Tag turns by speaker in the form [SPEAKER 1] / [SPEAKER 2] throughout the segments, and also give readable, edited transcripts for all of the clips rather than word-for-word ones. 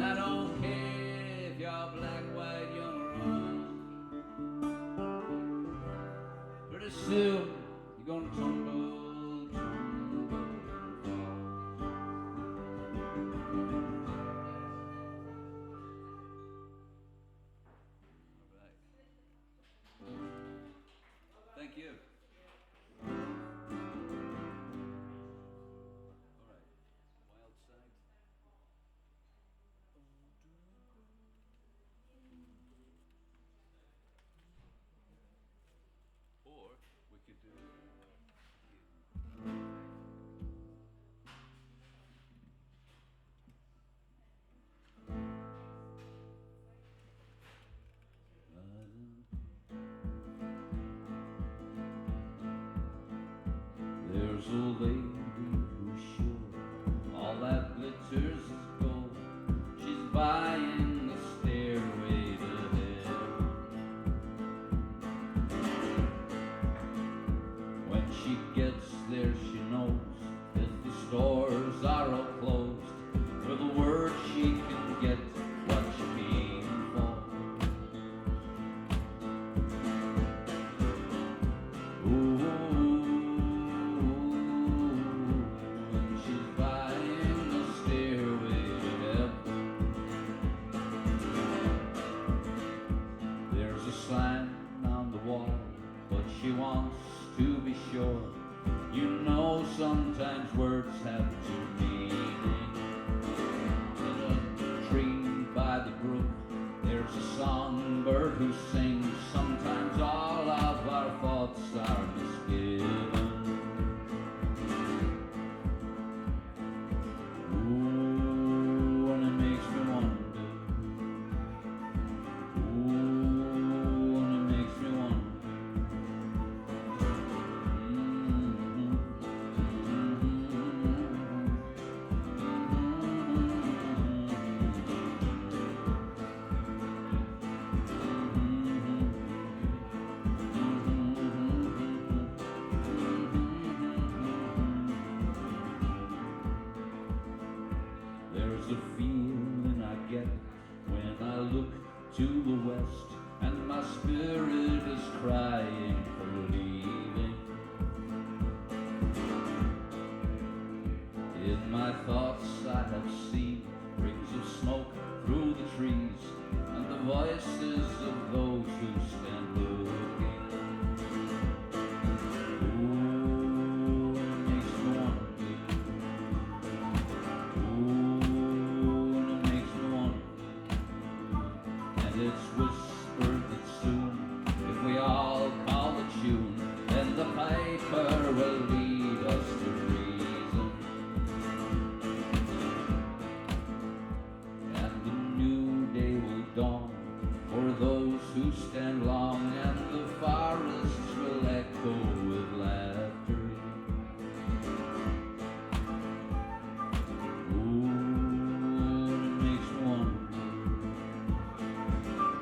[SPEAKER 1] And I don't care if you're black, white, young or old. Pretty soon you're gonna tumble, tumble, fall. All right. Thank you. All right. Wild side. Or we could do. There's a lady who's sure all that glitters is gold. She's buying the stairway to heaven. When she gets there, she knows if the stores are all closed, for the word she can get what she came for. Ooh, and she's buying the stairway to heaven. There's a sign on the wall, but she wants to be sure. You know sometimes words have two meanings. In a tree by the brook, there's a songbird who sings. Sometimes all of our thoughts are misgiven. Ooh, and it makes me wonder. Ooh, and it makes me wonder. There's a feeling I get when I look to the west, and my spirit is crying for leaving. In my thoughts I have seen rings of smoke through the trees, and the voices of those who stand looking. Ooh, it makes me wonder. Ooh, and it makes me wonder. And it's whispered that soon, if we all call the tune, then the piper will lead us to reason. And the new day will dawn for those who stand long, and the forests will echo with laughter. Ooh, and it makes me wonder.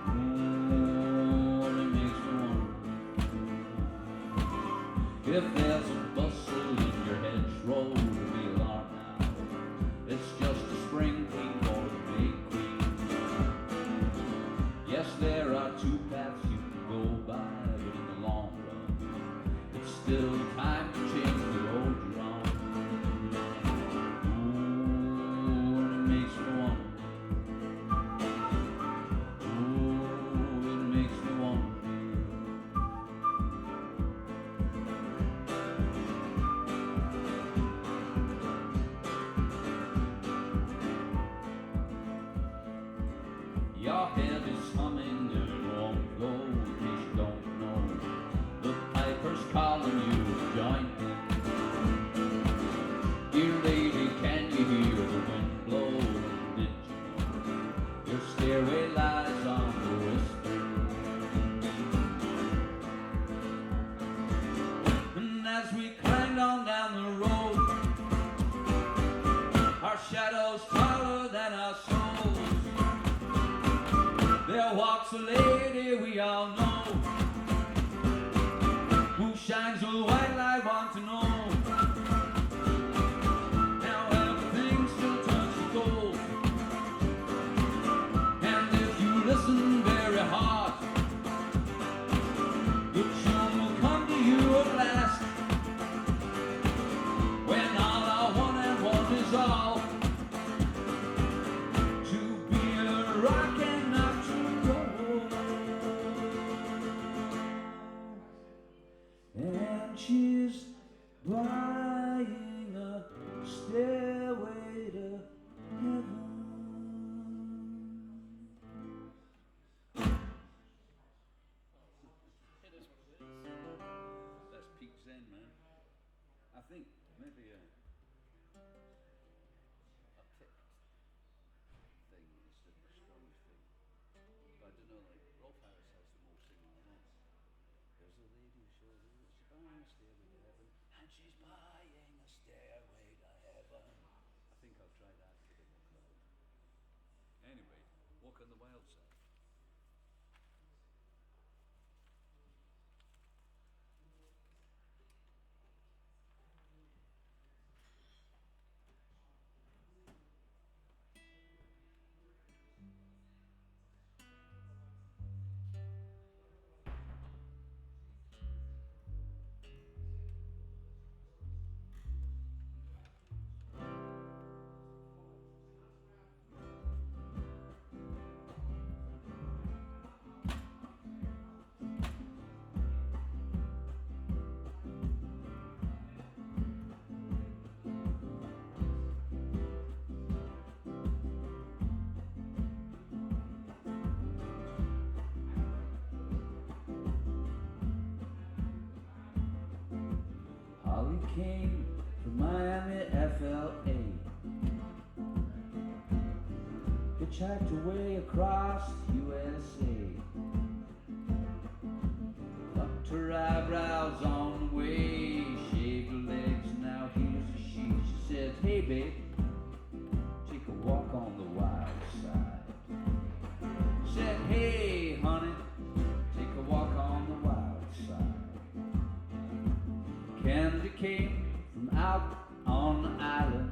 [SPEAKER 1] Ooh, and it makes me wonder. If there's a bustle in your hedgerow, be alarmed now. It's just a spring clean for the big queen. Yes, there are two paths you can go by, but in the long run, it's still time to change the road you're on. Ooh, and it makes me wonder. Ooh, it makes me wonder. Your head is humming and it won't go, in case you don't know. The piper's calling you to join him. Dear lady, can you hear the wind blow? Did you know your stairway lies on the whisper? And as we climbed on down the road, our shadows taller than our souls, there walks a lady we all know, who shines with white light, want to know. Now everything still turns to gold,
[SPEAKER 2] think maybe a picked thing instead of a strong thing. But I don't know, like Rolf Harris has the most thing like that. There's a lady shoulder, she's buying a stairway to heaven, and she's buying a stairway to heaven. I think I'll try that for the Walk Out. Anyway, Walk on the Wild Side.
[SPEAKER 1] Holly came from Miami, FLA. Hitchhiked away across USA. Plucked her eyebrows on the way, shaved her legs, now here's the she. She said, hey babe, take a walk on the wild side. Said, hey honey, take a walk on the wild side. Candy came from out on the island.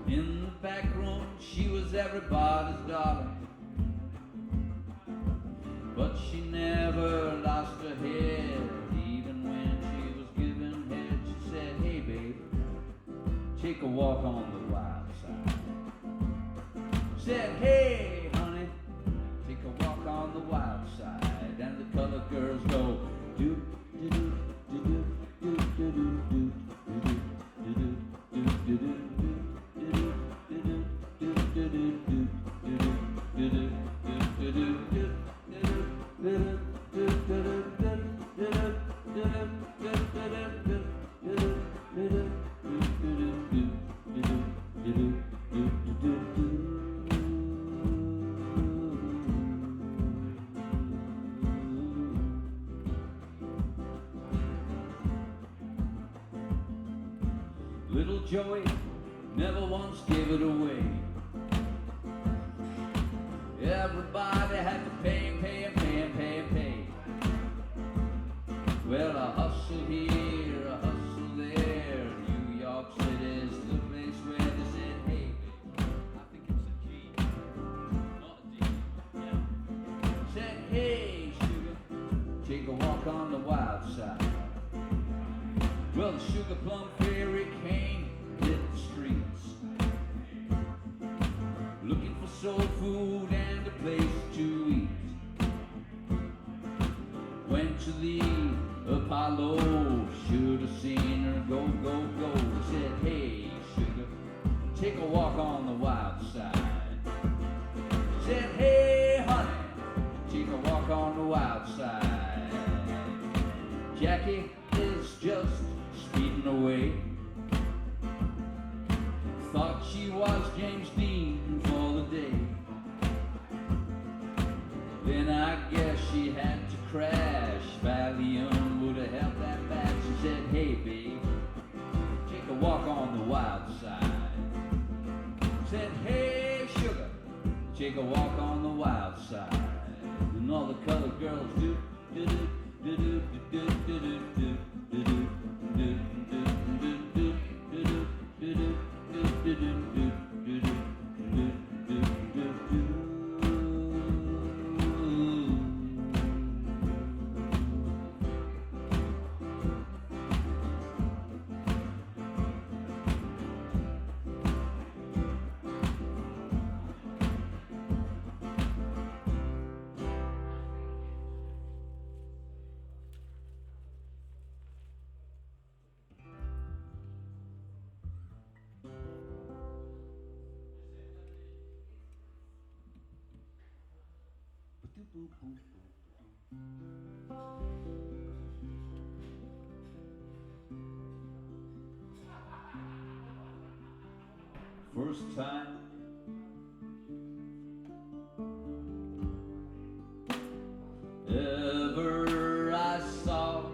[SPEAKER 1] In the back room, she was everybody's darling. But she never lost her head. Even when she was giving head, she said, hey babe, take a walk on the wild side. Said, hey honey, take a walk on the wild side. And the colored girls go, doot, doot, doot, doot, doot, doot, doot, doot, doot, doot, doot. Little Joey never once gave it away. Everybody had to pay, pay, pay, pay, pay. Well, a hustle here, a hustle there. New York City's the place where they said, hey,
[SPEAKER 2] I think it's a G, not a D. Yeah.
[SPEAKER 1] said, hey, sugar, take a walk on the wild side. Well, the Sugar Plum Fairy came, hit the streets, looking for soul food and a place to eat. Went to the Apollo, should have seen her go, go, go. Said, hey, sugar, take a walk on the wild side. Said, hey, honey, take a walk on the wild side. Jackie is just speeding away. Thought she was James Dean for the day. Then I guess she had to crash. Valium would have helped that bad. She said, hey babe, take a walk on the wild side. Said, hey sugar, take a walk on the wild side. And all the colored girls do, do, do, do, do, do, do, do, do, do, do. first time ever I saw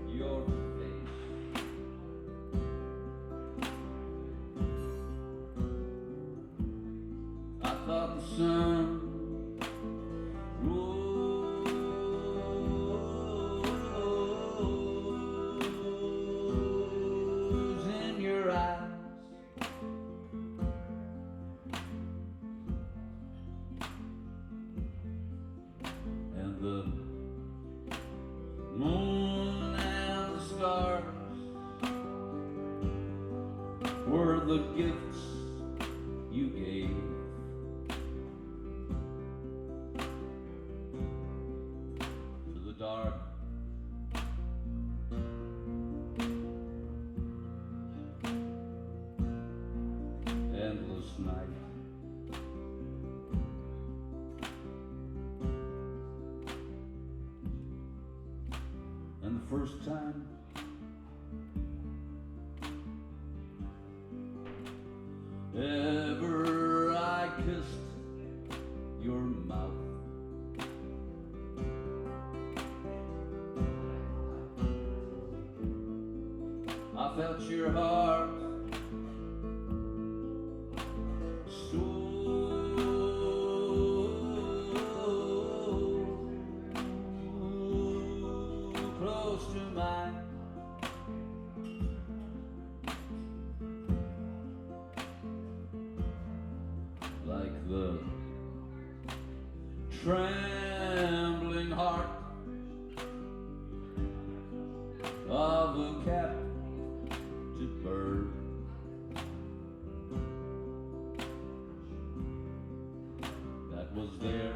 [SPEAKER 1] your face. I thought the sun rose in your eyes, and the moon and the stars were the gifts you gave. To the dark endless night. And the first time ever I kissed your mouth, I felt your heart so close to mine. Like the trembling heart of a captive bird. That was there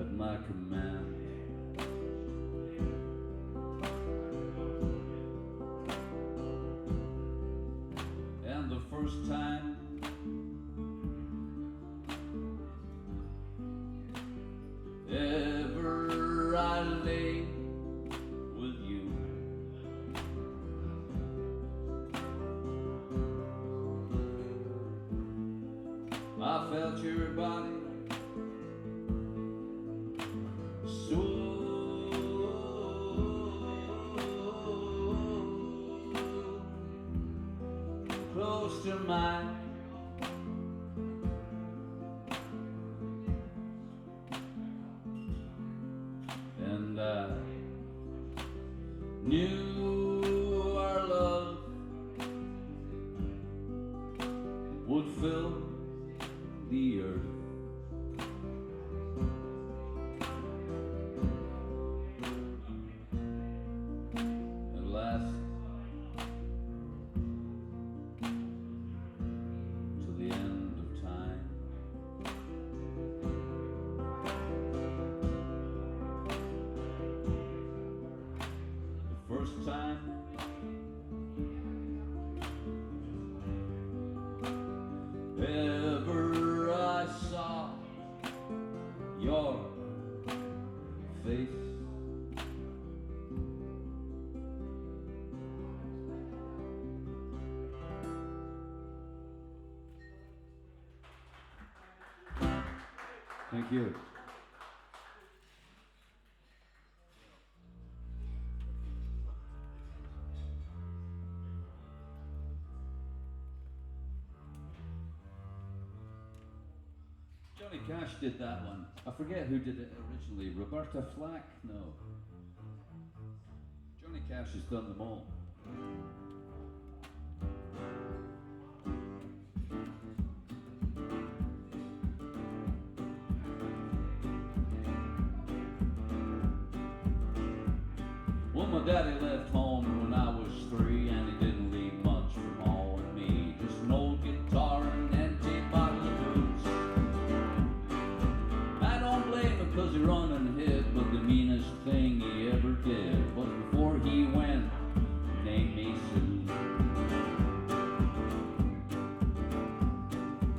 [SPEAKER 1] at my command. And the first time ever I lay with you, I felt your body so close to mine. And I knew our love would fill the earth. And last to the end of time. The first time ever I saw your face. Thank you. Johnny Cash did that one. I forget who did it originally. Roberta Flack? No. Johnny Cash has done them all. Well, my daddy left home when I was 3, and he didn't leave much for Ma and me. Just an old guitar and an empty bottle of booze. I don't blame him 'cause he run and hid, but the meanest thing he ever did was before he went, named me Sue.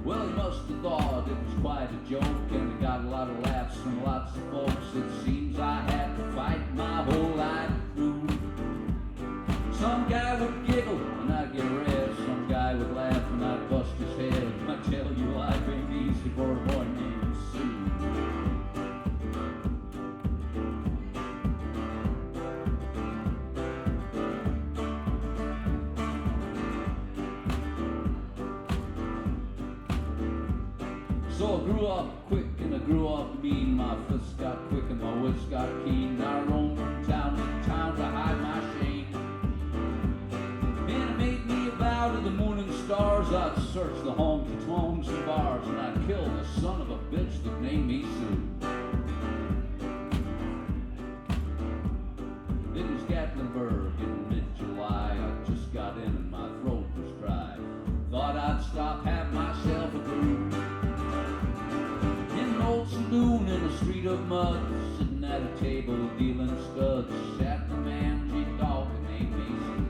[SPEAKER 1] Well, he must have thought it was quite a joke, and he got a lot of laughs from lots of folks. It seems I had to fight my whole life Some guy would giggle and I'd get red. Some guy would laugh and I'd bust his head. I tell you, life ain't easy for a boy named Sue. So I grew up quick and I grew up mean. My fists got quick and my wits got keen. I roamed from town to town to hide my shame. And it made me a vow to the moon and stars. I'd search the honky tonks and bars, and I'd kill the son of a bitch that named me Sue. It was Gatlinburg in mid-July. I just got in and my throat was dry. Thought I'd stop, have myself a brew. In an old saloon in a street of mud, sitting at a table dealing studs, sat the mangy dog that named me Sue.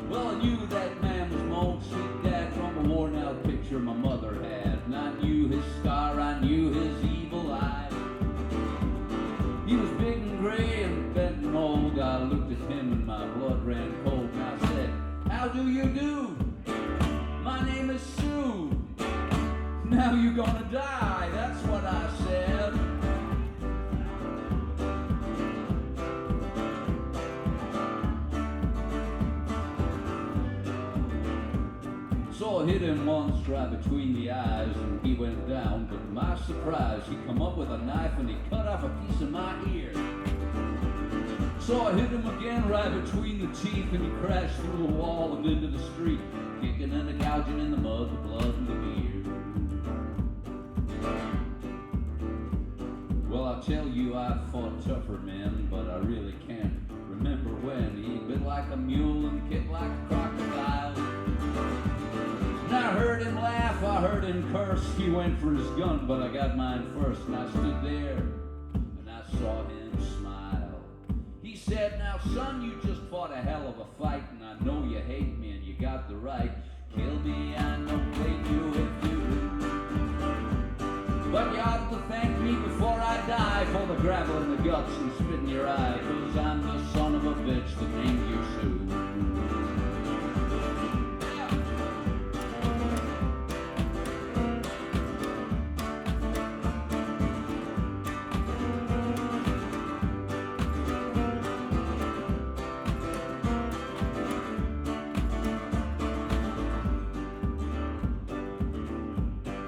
[SPEAKER 1] Well, I knew that man was my old sweet dad from a worn out picture my mother had. And I knew his scar, I knew his evil eye. He was big and gray and bent and old. I looked at him and my blood ran cold. And I said, how do you do? My name is Sue. Now you're gonna die, that's what I said. So I hit him once right between the eyes and he went down, but to my surprise he come up with a knife and he cut off a piece of my ear. So I hit him again right between the teeth and he crashed through the wall and into the street, kicking and gouging in the mud, the blood and the beer. Well, I'll tell you I've fought tougher men, but I really can't remember when. He bit like a mule and kicked like a crocodile. And I heard him laugh, I heard him curse. He went for his gun, but I got mine first. And I stood there, and I saw him smile. He said, now son, you just fought a hell of a fight, and I know you hate me, and you got the right. Kill me, I don't blame you if you do. But you ought to thank me before I die for the gravel in the guts and spit in your eye, 'cause I'm the son of a bitch that named you Sue.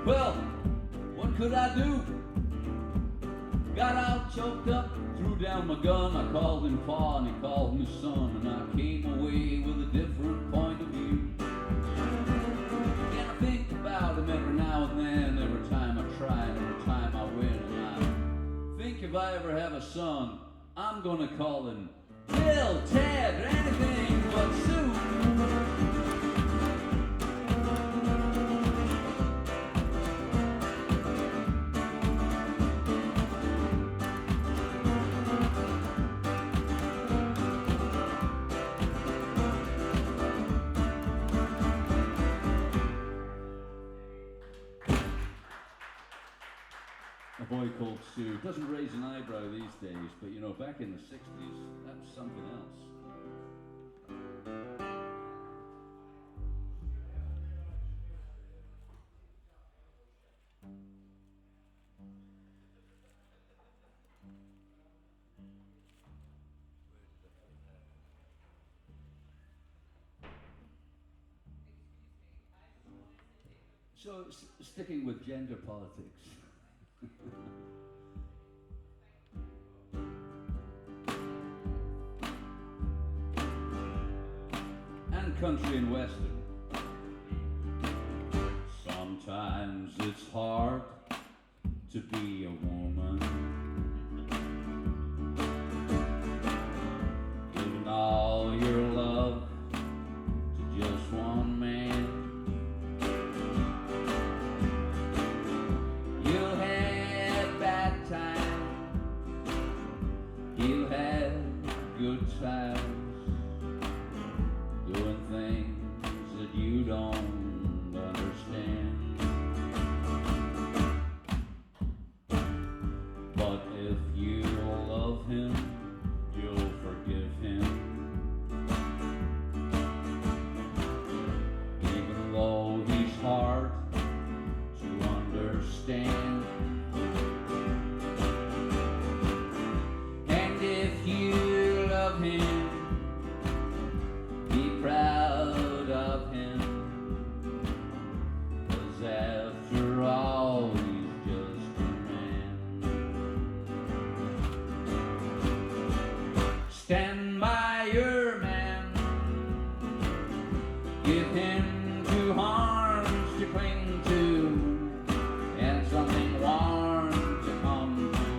[SPEAKER 1] Well, what could I do? Got all choked up, threw down my gun. I called him Pa and he called me son, and I came away with a different point of view. And I think about him every now and then, every time I try and every time I win. And I think if I ever have a son, I'm gonna call him Bill, Ted, or anything but Sue. A boy called Sue doesn't raise an eyebrow these days, but you know, back in the 60s, that was something else. So, sticking with gender politics. And country and western. Sometimes it's hard to be a woman, giving all your love to just one man. You'll have bad times, you'll have good times, doing things that you don't understand. But if you love him, you'll forgive him. Even though he's hard to understand. And if you love him, be proud of him. 'Cause after all, he's just a man. Stand by your man. Give him 2 arms to cling to, and something warm to come to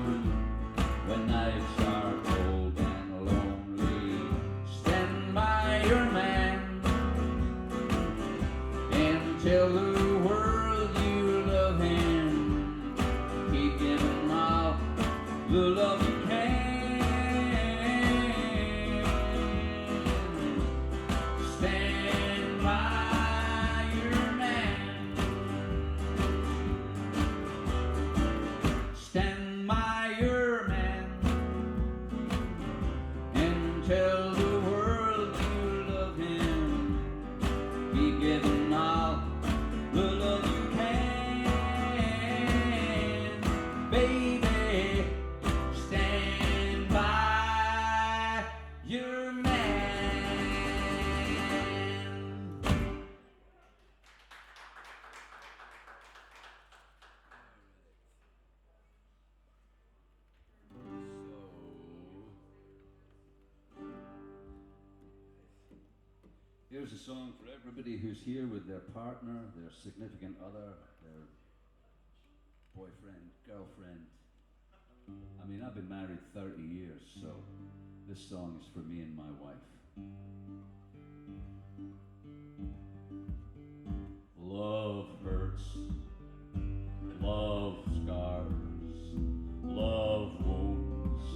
[SPEAKER 1] when nights are cold and lonely. Stand by your man and tell the world you love him. Keep giving all the love you can. Stand by your man. Stand by your man and tell the world you love him. Keep giving all the love you can. Baby, stand by your man. Here's a song for everybody who's here with their partner, their significant other, their boyfriend, girlfriend. I mean, I've been married 30 years, so this song is for me and my wife. Love hurts, love scars, love wounds,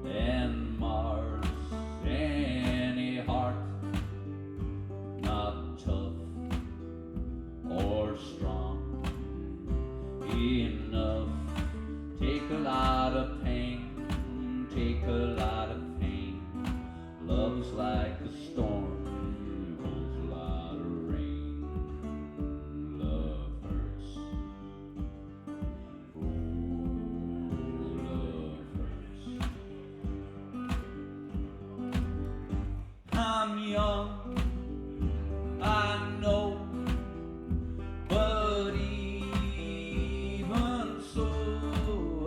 [SPEAKER 1] and mars any heart not tough or strong enough. Take a lot of pain, take a lot of pain. Love's like a storm, holds a lot of rain. Love hurts, oh, love hurts. I'm young, I know, but even so,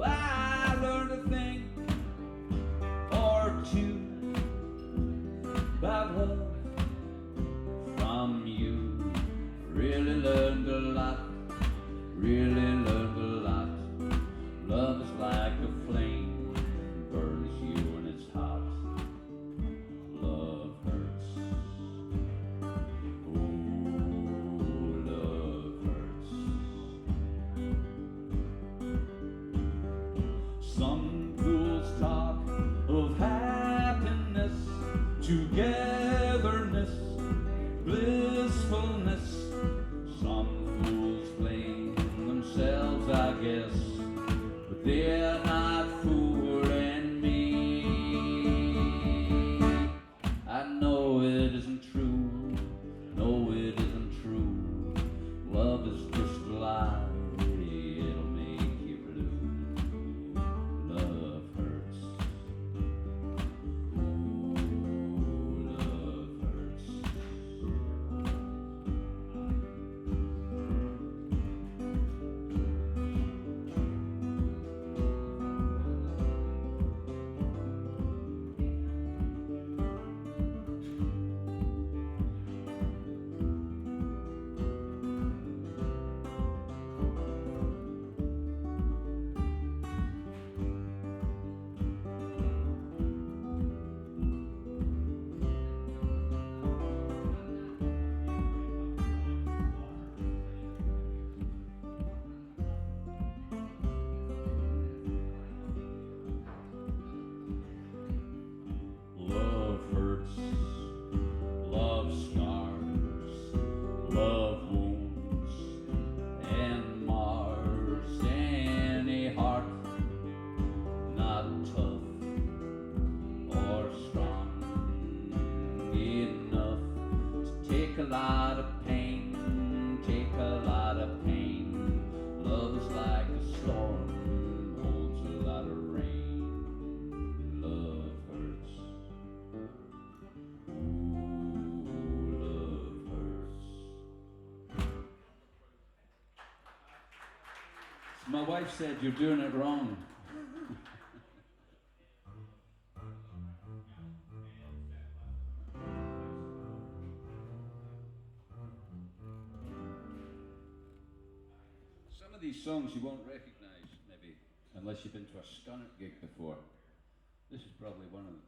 [SPEAKER 1] I learned a thing or two about love from you. Really learned a lot, really learned a lot. Love is like a flame, burns you when it's hot. Love hurts. Some fools talk of happiness, togetherness, blissfulness. Some fools blame themselves, I guess, but they're not fooling me. I know it isn't true, no it isn't true. Love is just a lie, it'll make you blue. Love hurts, ooh, love hurts. take a lot of pain, take a lot of pain. Love is like a storm, holds a lot of rain. Love hurts. Ooh, love hurts. My wife said you're doing it wrong. Some of these songs you won't recognise, maybe, unless you've been to a Scunnert gig before. This is probably one of them.